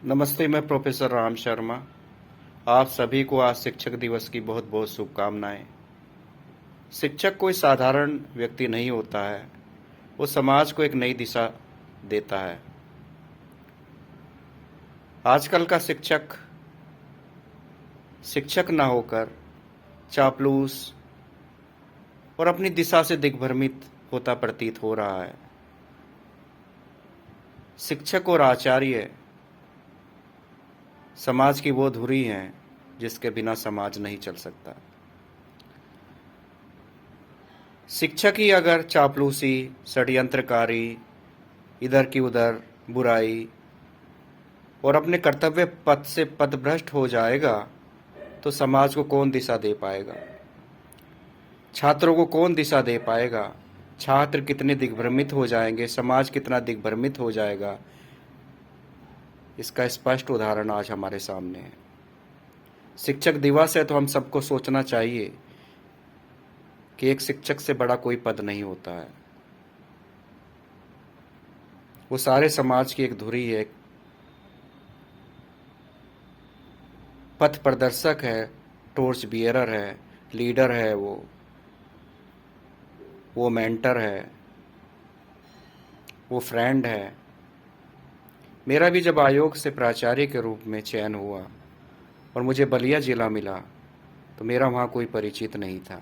नमस्ते, मैं प्रोफेसर राम शर्मा। आप सभी को आज शिक्षक दिवस की बहुत बहुत शुभकामनाएं। शिक्षक कोई साधारण व्यक्ति नहीं होता है, वो समाज को एक नई दिशा देता है। आजकल का शिक्षक शिक्षक ना होकर चापलूस और अपनी दिशा से दिग्भ्रमित होता प्रतीत हो रहा है। शिक्षक और आचार्य समाज की वो धुरी हैं जिसके बिना समाज नहीं चल सकता। शिक्षक ही अगर चापलूसी, षड्यंत्रकारी, इधर की उधर बुराई और अपने कर्तव्य पथ से पथभ्रष्ट हो जाएगा तो समाज को कौन दिशा दे पाएगा? छात्रों को कौन दिशा दे पाएगा? छात्र कितने दिग्भ्रमित हो जाएंगे, समाज कितना दिग्भ्रमित हो जाएगा, इसका स्पष्ट उदाहरण आज हमारे सामने है। शिक्षक दिवस है तो हम सबको सोचना चाहिए कि एक शिक्षक से बड़ा कोई पद नहीं होता है। वो सारे समाज की एक धुरी है, एक पथ प्रदर्शक है, टॉर्च बियरर है, लीडर है, वो मेंटर है, वो फ्रेंड है। मेरा भी जब आयोग से प्राचार्य के रूप में चयन हुआ और मुझे बलिया जिला मिला तो मेरा वहाँ कोई परिचित नहीं था।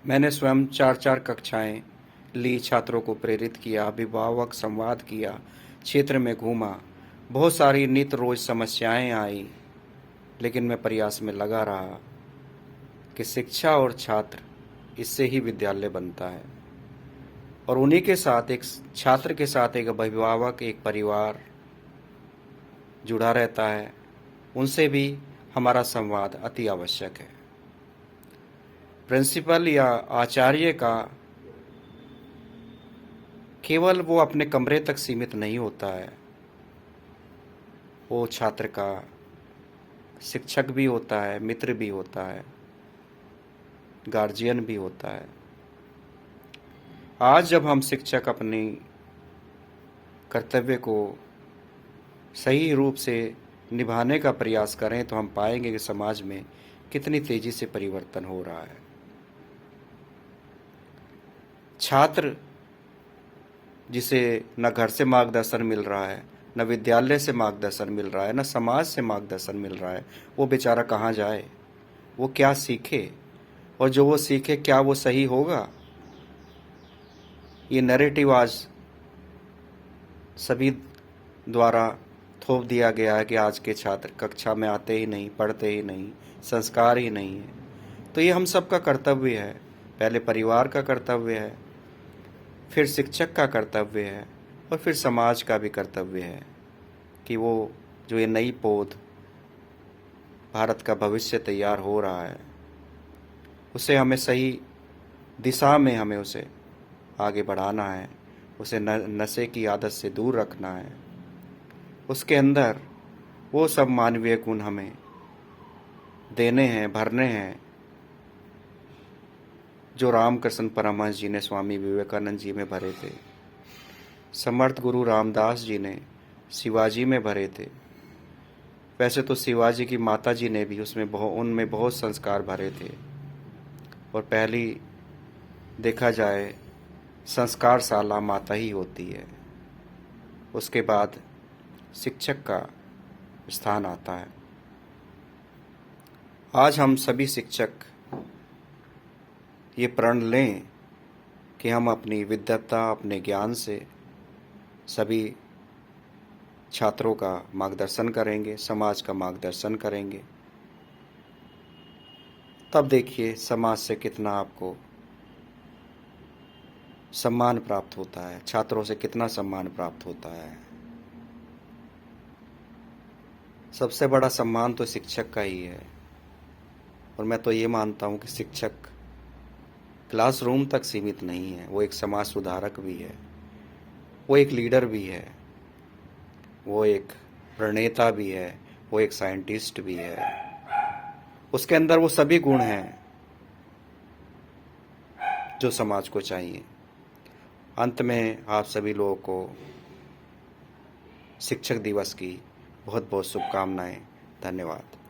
मैंने स्वयं 4-4 कक्षाएं ली, छात्रों को प्रेरित किया, अभिभावक संवाद किया, क्षेत्र में घूमा, बहुत सारी नित्य रोज समस्याएं आई, लेकिन मैं प्रयास में लगा रहा कि शिक्षा और छात्र, इससे ही विद्यालय बनता है। और उन्हीं के साथ, एक छात्र के साथ एक अभिभावक, एक परिवार जुड़ा रहता है, उनसे भी हमारा संवाद अति आवश्यक है। प्रिंसिपल या आचार्य का केवल वो अपने कमरे तक सीमित नहीं होता है, वो छात्र का शिक्षक भी होता है, मित्र भी होता है, गार्जियन भी होता है। आज जब हम शिक्षक अपनी कर्तव्य को सही रूप से निभाने का प्रयास करें तो हम पाएंगे कि समाज में कितनी तेजी से परिवर्तन हो रहा है। छात्र जिसे न घर से मार्गदर्शन मिल रहा है, न विद्यालय से मार्गदर्शन मिल रहा है, न समाज से मार्गदर्शन मिल रहा है, वो बेचारा कहाँ जाए, वो क्या सीखे, और जो वो सीखे क्या वो सही होगा? ये नैरेटिव आज सभी द्वारा थोप दिया गया है कि आज के छात्र कक्षा में आते ही नहीं, पढ़ते ही नहीं, संस्कार ही नहीं है। तो ये हम सबका कर्तव्य है। पहले परिवार का कर्तव्य है, फिर शिक्षक का कर्तव्य है, और फिर समाज का भी कर्तव्य है कि वो जो ये नई पौध भारत का भविष्य तैयार हो रहा है, उसे हमें सही दिशा में हमें उसे आगे बढ़ाना है, उसे नशे की आदत से दूर रखना है। उसके अंदर वो सब मानवीय गुण हमें देने हैं, भरने हैं, जो रामकृष्ण परमहंस जी ने स्वामी विवेकानंद जी में भरे थे, समर्थ गुरु रामदास जी ने शिवाजी में भरे थे। वैसे तो शिवाजी की माता जी ने भी उनमें बहुत संस्कार भरे थे। और पहली देखा जाए संस्कारशाला माता ही होती है, उसके बाद शिक्षक का स्थान आता है। आज हम सभी शिक्षक ये प्रण लें कि हम अपनी विद्वता, अपने ज्ञान से सभी छात्रों का मार्गदर्शन करेंगे, समाज का मार्गदर्शन करेंगे। तब देखिए समाज से कितना आपको सम्मान प्राप्त होता है, छात्रों से कितना सम्मान प्राप्त होता है। सबसे बड़ा सम्मान तो शिक्षक का ही है। और मैं तो ये मानता हूँ कि शिक्षक क्लासरूम तक सीमित नहीं है, वो एक समाज सुधारक भी है, वो एक लीडर भी है, वो एक प्रणेता भी है, वो एक साइंटिस्ट भी है। उसके अंदर वो सभी गुण हैं जो समाज को चाहिए। अंत में आप सभी लोगों को शिक्षक दिवस की बहुत बहुत शुभकामनाएं। धन्यवाद।